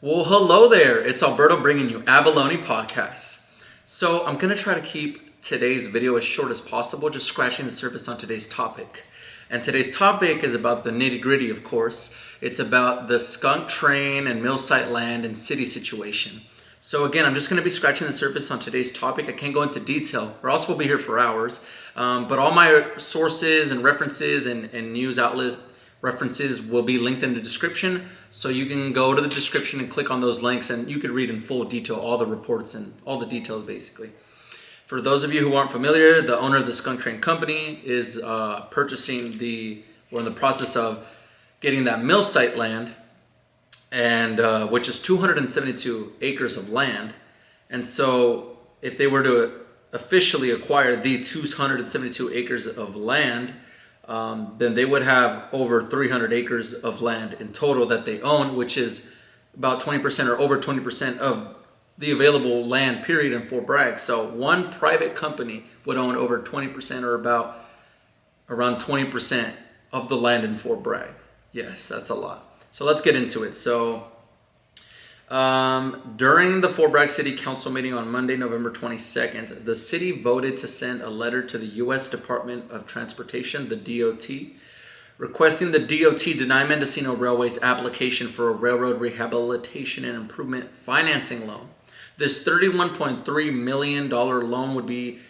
Well, hello there. It's Alberto bringing you AbalonePodcast. So I'm going to try to keep today's video as short as possible, just scratching the surface on today's topic. And today's topic is about the nitty-gritty, of course. It's about the Skunk train and mill site land and city situation. So again, I'm just going to be scratching the surface on today's topic. I can't go into detail, or else we'll be here for hours. But all my sources and references and news outlets references will be linked in the description. So you can go to the description and click on those links and you could read in full detail all the reports and all the details basically. For those of you who aren't familiar, the owner of the Skunk Train Company is we're in the process of getting that mill site land, and which is 272 acres of land. And so if they were to officially acquire the 272 acres of land, then they would have over 300 acres of land in total that they own, which is about 20% or over 20% of the available land period in Fort Bragg. So one private company would own over 20% or about around 20% of the land in Fort Bragg. Yes, that's a lot. So let's get into it. So during the Fort Bragg City Council meeting on Monday, November 22nd, the city voted to send a letter to the U.S. Department of Transportation, the DOT, requesting the DOT deny Mendocino Railway's application for a railroad rehabilitation and improvement financing loan. This $31.3 million loan would be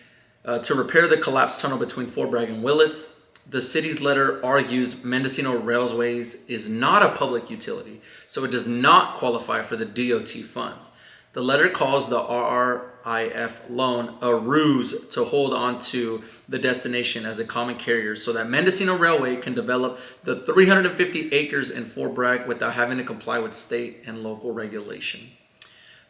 to repair the collapsed tunnel between Fort Bragg and Willits. The city's letter argues Mendocino Railways is not a public utility, so it does not qualify for the DOT funds. The letter calls the RRIF loan a ruse to hold on to the destination as a common carrier so that Mendocino Railway can develop the 350 acres in Fort Bragg without having to comply with state and local regulation.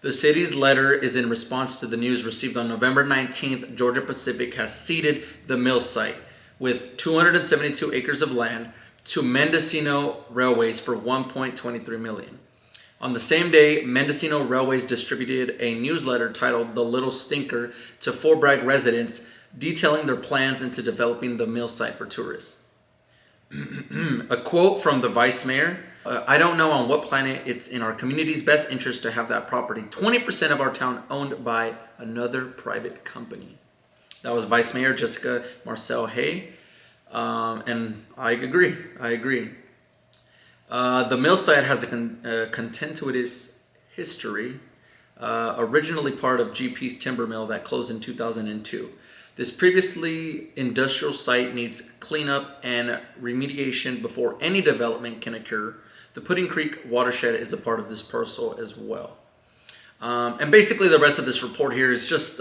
The city's letter is in response to the news received on November 19th. Georgia Pacific has ceded the mill site with 272 acres of land to Mendocino Railways for $1.23 million. On the same day, Mendocino Railways distributed a newsletter titled The Little Stinker to Fort Bragg residents, detailing their plans into developing the mill site for tourists. A quote from the vice mayor: I don't know on what planet it's in our community's best interest to have that property, 20% of our town, owned by another private company. That was Vice Mayor Jessica Marcel Hay, and I agree. The mill site has a contentious history, originally part of GP's timber mill that closed in 2002. This previously industrial site needs cleanup and remediation before any development can occur. The Pudding Creek watershed is a part of this parcel as well. And basically the rest of this report here is just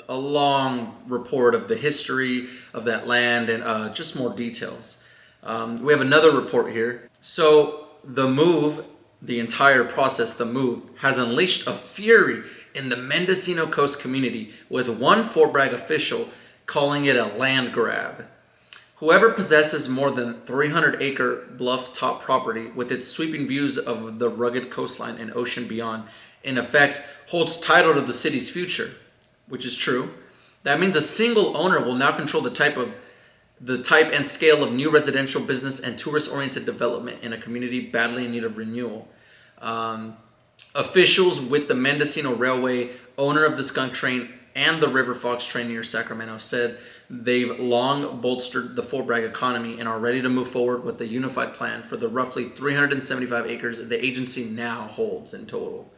a long report of the history of that land and just more details. We have another report here. So the entire process, the move, has unleashed a fury in the Mendocino Coast community, with one Fort Bragg official calling it a land grab. Whoever possesses more than 300-acre bluff top property with its sweeping views of the rugged coastline and ocean beyond, in effect, holds title to the city's future, which is true. That means a single owner will now control the type and scale of new residential, business, and tourist-oriented development in a community badly in need of renewal. Officials with the Mendocino Railway, owner of the Skunk Train and the River Fox Train near Sacramento, said they've long bolstered the Fort Bragg economy and are ready to move forward with a unified plan for the roughly 375 acres the agency now holds in total.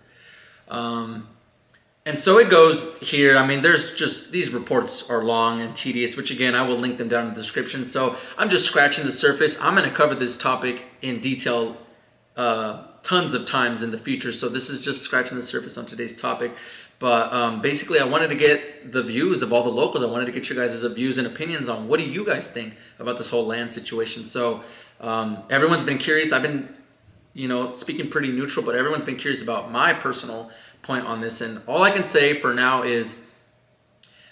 And so it goes here. I mean, there's just, these reports are long and tedious, which again, I will link them down in the description. So I'm just scratching the surface. I'm going to cover this topic in detail tons of times in the future. So this is just scratching the surface on today's topic. But basically, I wanted to get the views of all the locals. I wanted to get your guys' views and opinions on what do you guys think about this whole land situation. So everyone's been curious. I've been, speaking pretty neutral, but everyone's been curious about my personal point on this. And all I can say for now is,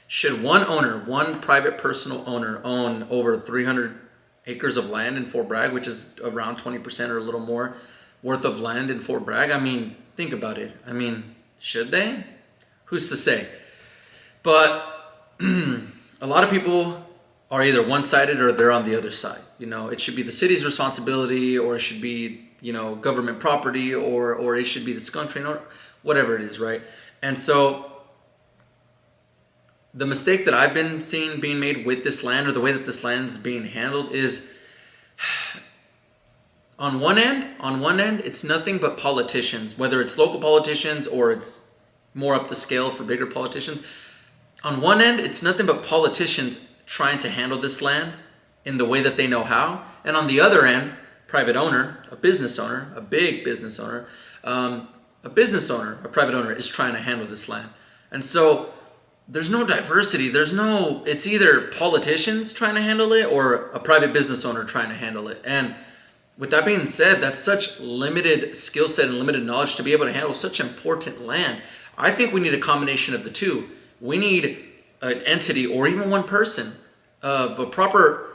should one private personal owner own over 300 acres of land in Fort Bragg, which is around 20% or a little more worth of land in Fort Bragg? I mean, think about it. I mean, should they? Who's to say? But a lot of people are either one-sided or they're on the other side. It should be the city's responsibility, or it should be, government property, or it should be the skunk train, or whatever it is, right? And so the mistake that I've been seeing being made with this land, or the way that this land is being handled, is on one end, it's nothing but politicians, whether it's local politicians or it's more up the scale for bigger politicians. On one end, it's nothing but politicians trying to handle this land in the way that they know how. And on the other end, private owner, a business owner, a big business owner, a private owner is trying to handle this land. And so there's no diversity. It's either politicians trying to handle it or a private business owner trying to handle it. And with that being said, that's such limited skill set and limited knowledge to be able to handle such important land. I think we need a combination of the two. We need an entity, or even one person, of a proper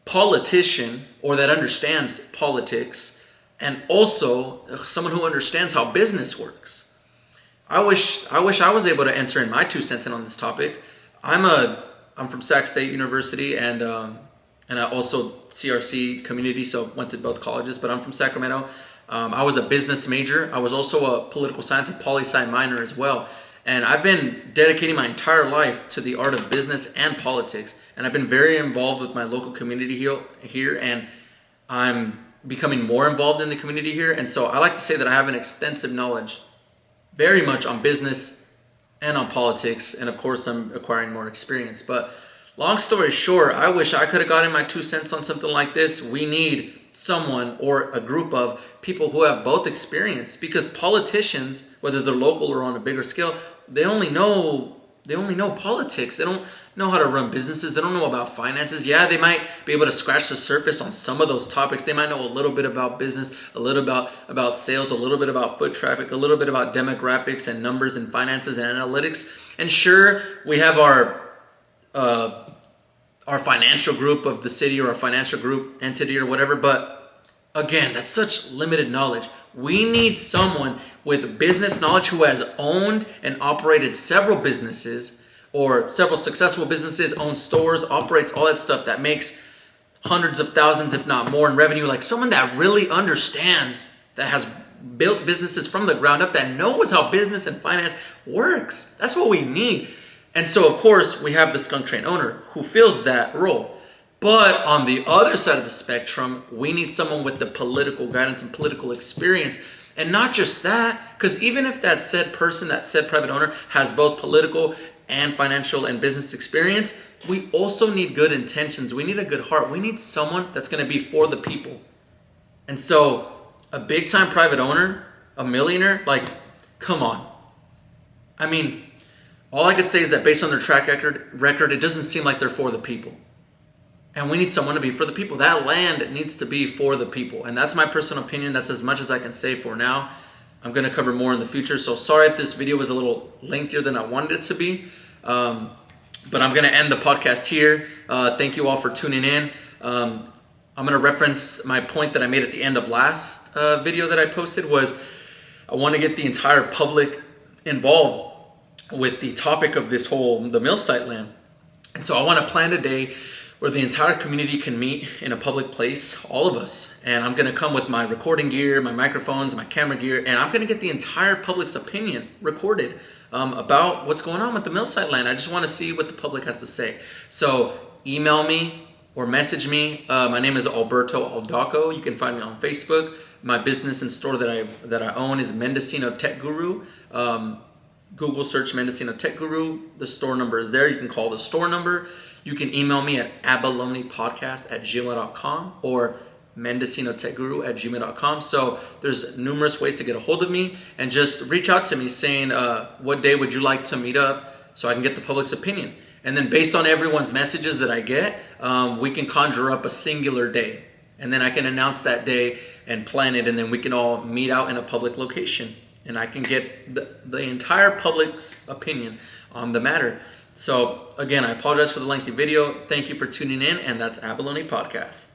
politician, or that understands politics, and also someone who understands how business works. I wish I was able to enter in my 2 cents in on this topic. I'm from Sac State University, and I also CRC community, so went to both colleges, but I'm from Sacramento. I was a business major. I was also a political science and poli-sci minor as well. And I've been dedicating my entire life to the art of business and politics. And I've been very involved with my local community here, and I'm becoming more involved in the community here. And so I like to say that I have an extensive knowledge, very much on business and on politics. And of course, I'm acquiring more experience. But long story short, I wish I could have gotten my 2 cents on something like this. We need someone or a group of people who have both experience, because politicians, whether they're local or on a bigger scale, they only know politics. They don't know how to run businesses. They don't know about finances. Yeah, they might be able to scratch the surface on some of those topics. They might know a little bit about business, a little about sales, a little bit about foot traffic, a little bit about demographics and numbers and finances and analytics. And sure, we have our financial group of the city, or our financial group entity, or whatever. But again, that's such limited knowledge. We need someone with business knowledge who has owned and operated several businesses, or several successful businesses, owns stores, operates all that stuff that makes hundreds of thousands, if not more, in revenue. Like someone that really understands, that has built businesses from the ground up, that knows how business and finance works. That's what we need. And so, of course, we have the skunk train owner who fills that role. But on the other side of the spectrum, we need someone with the political guidance and political experience. And not just that, because even if that said person, that said private owner, has both political and financial and business experience, we also need good intentions. We need a good heart. We need someone that's going to be for the people. And so a big time private owner, a millionaire, like, come on. I mean, all I could say is that based on their track record, it doesn't seem like they're for the people. And we need someone to be for the people. That land needs to be for the people. And that's my personal opinion. That's as much as I can say for now. I'm going to cover more in the future. So sorry if this video was a little lengthier than I wanted it to be. But I'm going to end the podcast here. Thank you all for tuning in. I'm going to reference my point that I made at the end of last video that I posted, was I want to get the entire public involved with the topic of the mill site land. And so I want to plan a day where the entire community can meet in a public place, all of us. And I'm gonna come with my recording gear, my microphones, my camera gear, and I'm gonna get the entire public's opinion recorded about what's going on with the mill site land. I just wanna see what the public has to say. So email me or message me. My name is Alberto Aldaco. You can find me on Facebook. My business and store that I own is Mendocino Tech Guru. Google search Mendocino Tech Guru. The store number is there. You can call the store number. You can email me at AbalonePodcast@gmail.com or MendocinoTechGuru@gmail.com. So there's numerous ways to get a hold of me, and just reach out to me saying, what day would you like to meet up, so I can get the public's opinion. And then based on everyone's messages that I get, we can conjure up a singular day. And then I can announce that day and plan it, and then we can all meet out in a public location. And I can get the entire public's opinion on the matter. So again, I apologize for the lengthy video. Thank you for tuning in, and that's Abalone Podcast.